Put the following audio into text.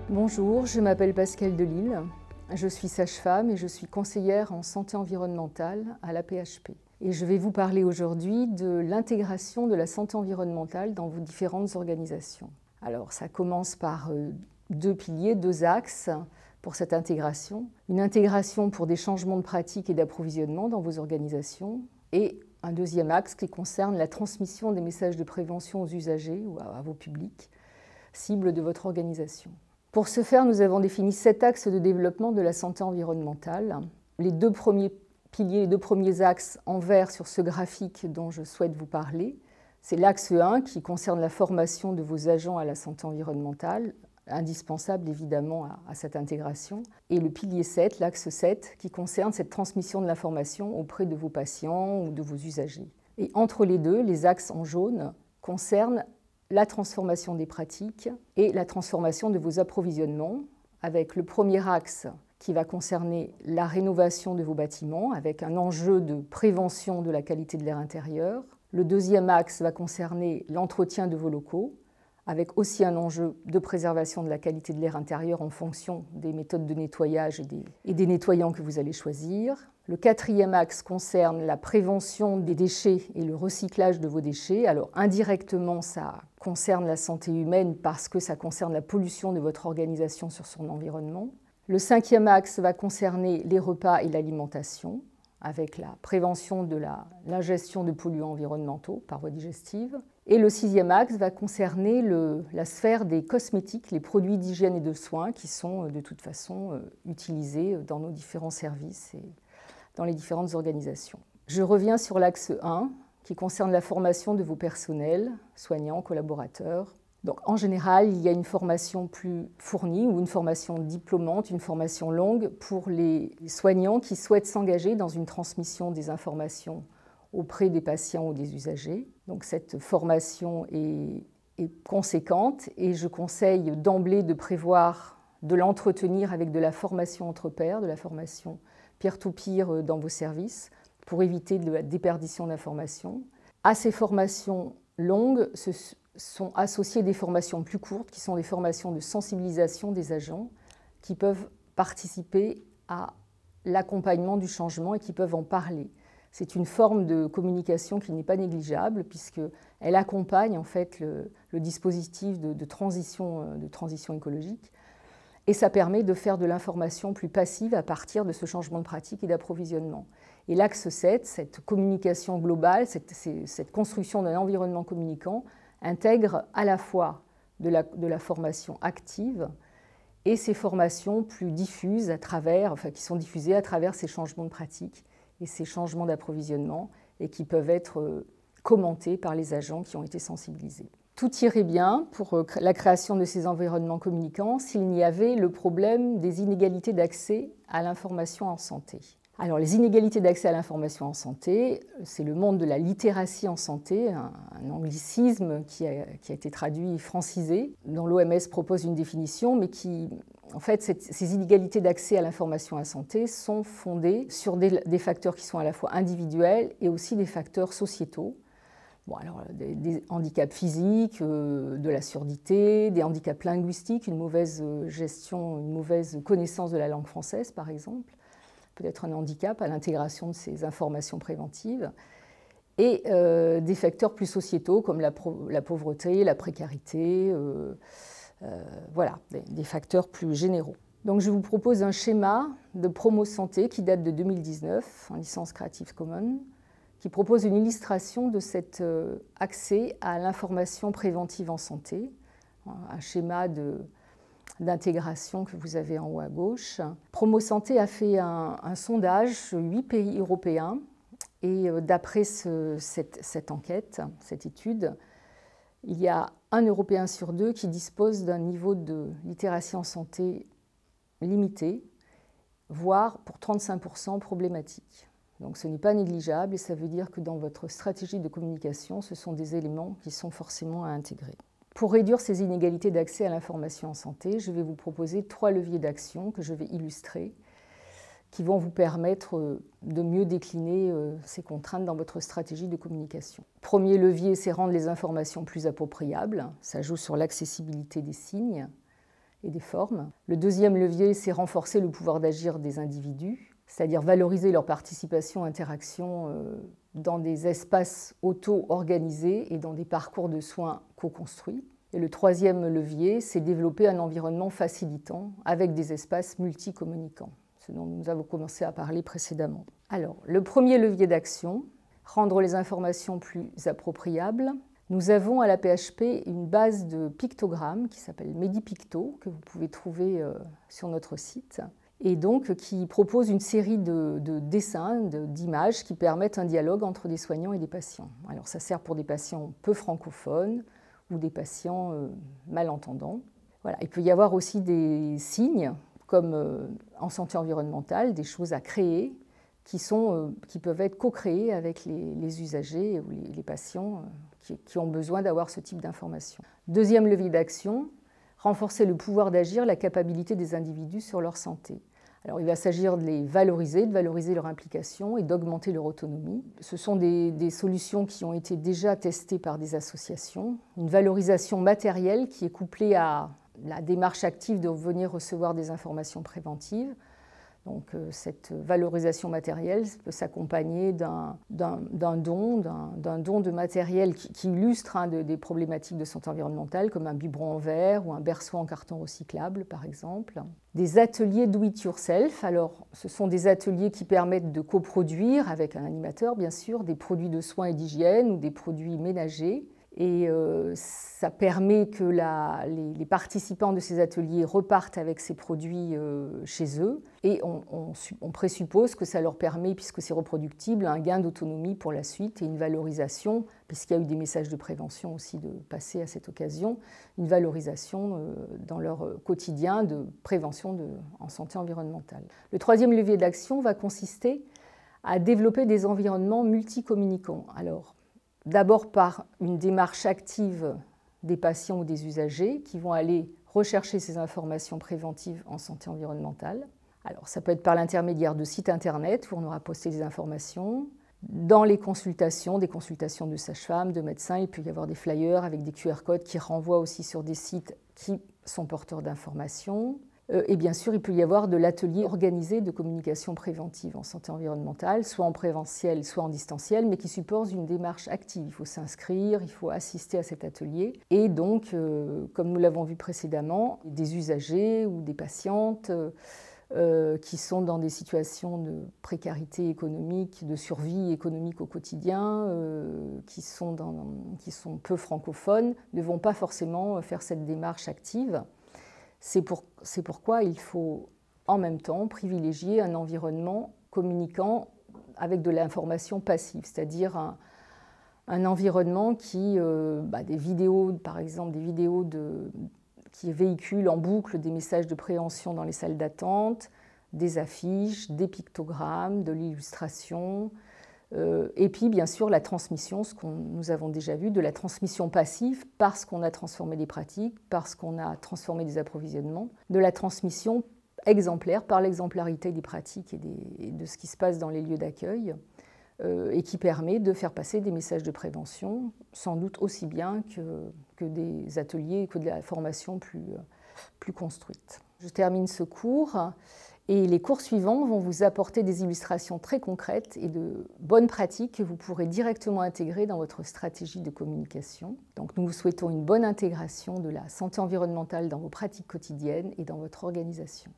Bonjour, je m'appelle Pascale Delisle, je suis sage-femme et je suis conseillère en santé environnementale à la PHP. Et je vais vous parler aujourd'hui de l'intégration de la santé environnementale dans vos différentes organisations. Alors ça commence par deux piliers, deux axes pour cette intégration. Une intégration pour des changements de pratique et d'approvisionnement dans vos organisations et un deuxième axe qui concerne la transmission des messages de prévention aux usagers ou à vos publics, cibles de votre organisation. Pour ce faire, nous avons défini 7 axes de développement de la santé environnementale. Les deux premiers piliers, les deux premiers axes en vert sur ce graphique dont je souhaite vous parler, c'est l'axe 1 qui concerne la formation de vos agents à la santé environnementale, indispensable évidemment à cette intégration, et le pilier 7, l'axe 7, qui concerne cette transmission de l'information auprès de vos patients ou de vos usagers. Et entre les deux, les axes en jaune concernent la transformation des pratiques et la transformation de vos approvisionnements, avec le premier axe qui va concerner la rénovation de vos bâtiments, avec un enjeu de prévention de la qualité de l'air intérieur. Le deuxième axe va concerner l'entretien de vos locaux, avec aussi un enjeu de préservation de la qualité de l'air intérieur en fonction des méthodes de nettoyage et des nettoyants que vous allez choisir. Le quatrième axe concerne la prévention des déchets et le recyclage de vos déchets. Alors indirectement, ça concerne la santé humaine parce que ça concerne la pollution de votre organisation sur son environnement. Le cinquième axe va concerner les repas et l'alimentation, avec la prévention de l'ingestion de polluants environnementaux par voie digestive. Et le sixième axe va concerner la sphère des cosmétiques, les produits d'hygiène et de soins qui sont de toute façon utilisés dans nos différents services et dans les différentes organisations. Je reviens sur l'axe 1 qui concerne la formation de vos personnels, soignants, collaborateurs. Donc, en général, il y a une formation plus fournie ou une formation diplômante, une formation longue pour les soignants qui souhaitent s'engager dans une transmission des informations auprès des patients ou des usagers. Donc, cette formation est conséquente et je conseille d'emblée de prévoir de l'entretenir avec de la formation entre pairs, de la formation peer-to-peer dans vos services pour éviter de la déperdition d'informations. À ces formations longues sont associées des formations plus courtes qui sont des formations de sensibilisation des agents qui peuvent participer à l'accompagnement du changement et qui peuvent en parler. C'est une forme de communication qui n'est pas négligeable puisqu'elle accompagne en fait le dispositif de transition écologique et ça permet de faire de l'information plus passive à partir de ce changement de pratique et d'approvisionnement. Et l'axe 7, cette communication globale, cette construction d'un environnement communicant intègre à la fois de la formation active et ces formations plus diffuses qui sont diffusées à travers ces changements de pratique et ces changements d'approvisionnement et qui peuvent être commentés par les agents qui ont été sensibilisés. Tout irait bien pour la création de ces environnements communicants s'il n'y avait le problème des inégalités d'accès à l'information en santé. Alors, les inégalités d'accès à l'information en santé, c'est le monde de la littératie en santé, un anglicisme qui a été traduit francisé, dont l'OMS propose une définition, mais en fait, ces inégalités d'accès à l'information en santé sont fondées sur des facteurs qui sont à la fois individuels et aussi des facteurs sociétaux. Bon, alors, des handicaps physiques, de la surdité, des handicaps linguistiques, une mauvaise gestion, une mauvaise connaissance de la langue française, par exemple, peut-être un handicap à l'intégration de ces informations préventives, et des facteurs plus sociétaux comme la pauvreté, la précarité, voilà, des facteurs plus généraux. Donc je vous propose un schéma de promo santé qui date de 2019, en licence Creative Commons, qui propose une illustration de cet accès à l'information préventive en santé, un schéma d'intégration que vous avez en haut à gauche. Promo Santé a fait un sondage sur 8 pays européens et d'après cette enquête, cette étude, il y a un Européen sur 2 qui dispose d'un niveau de littératie en santé limité voire pour 35% problématique. Donc ce n'est pas négligeable et ça veut dire que dans votre stratégie de communication, ce sont des éléments qui sont forcément à intégrer. Pour réduire ces inégalités d'accès à l'information en santé, je vais vous proposer 3 leviers d'action que je vais illustrer, qui vont vous permettre de mieux décliner ces contraintes dans votre stratégie de communication. Premier levier, c'est rendre les informations plus appropriables. Ça joue sur l'accessibilité des signes et des formes. Le deuxième levier, c'est renforcer le pouvoir d'agir des individus, c'est-à-dire valoriser leur participation, interaction dans des espaces auto-organisés et dans des parcours de soins co-construits. Et le troisième levier, c'est développer un environnement facilitant avec des espaces multicommunicants, ce dont nous avons commencé à parler précédemment. Alors, le premier levier d'action, rendre les informations plus appropriables. Nous avons à la PHP une base de pictogrammes qui s'appelle Medipicto, que vous pouvez trouver sur notre site, et donc qui propose une série de dessins, d'images qui permettent un dialogue entre des soignants et des patients. Alors ça sert pour des patients peu francophones ou des patients malentendants. Voilà. Il peut y avoir aussi des signes, comme en santé environnementale, des choses à créer qui peuvent être co-créées avec les usagers ou les patients qui ont besoin d'avoir ce type d'informations. Deuxième levier d'action, renforcer le pouvoir d'agir, la capacité des individus sur leur santé. Alors, il va s'agir de les valoriser, de valoriser leur implication et d'augmenter leur autonomie. Ce sont des solutions qui ont été déjà testées par des associations. Une valorisation matérielle qui est couplée à la démarche active de venir recevoir des informations préventives. Donc, cette valorisation matérielle peut s'accompagner d'un don de matériel qui illustre des problématiques de santé environnementale, comme un biberon en verre ou un berceau en carton recyclable, par exemple. Des ateliers do-it-yourself. Alors, ce sont des ateliers qui permettent de coproduire, avec un animateur bien sûr, des produits de soins et d'hygiène ou des produits ménagers. Et ça permet que les participants de ces ateliers repartent avec ces produits chez eux. Et on présuppose que ça leur permet, puisque c'est reproductible, un gain d'autonomie pour la suite et une valorisation, puisqu'il y a eu des messages de prévention aussi de passer à cette occasion, une valorisation dans leur quotidien de prévention en santé environnementale. Le troisième levier d'action va consister à développer des environnements multicommunicants. Alors, d'abord par une démarche active des patients ou des usagers qui vont aller rechercher ces informations préventives en santé environnementale. Alors, ça peut être par l'intermédiaire de sites internet où on aura posté des informations. Dans les consultations, des consultations de sages-femmes, de médecins, il peut y avoir des flyers avec des QR codes qui renvoient aussi sur des sites qui sont porteurs d'informations. Et bien sûr, il peut y avoir de l'atelier organisé de communication préventive en santé environnementale, soit en présentiel, soit en distanciel, mais qui suppose une démarche active. Il faut s'inscrire, il faut assister à cet atelier. Et donc, comme nous l'avons vu précédemment, des usagers ou des patientes qui sont dans des situations de précarité économique, de survie économique au quotidien, qui sont peu francophones, ne vont pas forcément faire cette démarche active. C'est pourquoi il faut en même temps privilégier un environnement communiquant avec de l'information passive, c'est-à-dire un environnement qui, des vidéos, par exemple, des vidéos qui véhiculent en boucle des messages de prévention dans les salles d'attente, des affiches, des pictogrammes, de l'illustration, et puis bien sûr la transmission, ce que nous avons déjà vu, de la transmission passive parce qu'on a transformé des pratiques, parce qu'on a transformé des approvisionnements, de la transmission exemplaire par l'exemplarité des pratiques et de ce qui se passe dans les lieux d'accueil, et qui permet de faire passer des messages de prévention, sans doute aussi bien que des ateliers, que de la formation plus construite. Je termine ce cours. Et les cours suivants vont vous apporter des illustrations très concrètes et de bonnes pratiques que vous pourrez directement intégrer dans votre stratégie de communication. Donc nous vous souhaitons une bonne intégration de la santé environnementale dans vos pratiques quotidiennes et dans votre organisation.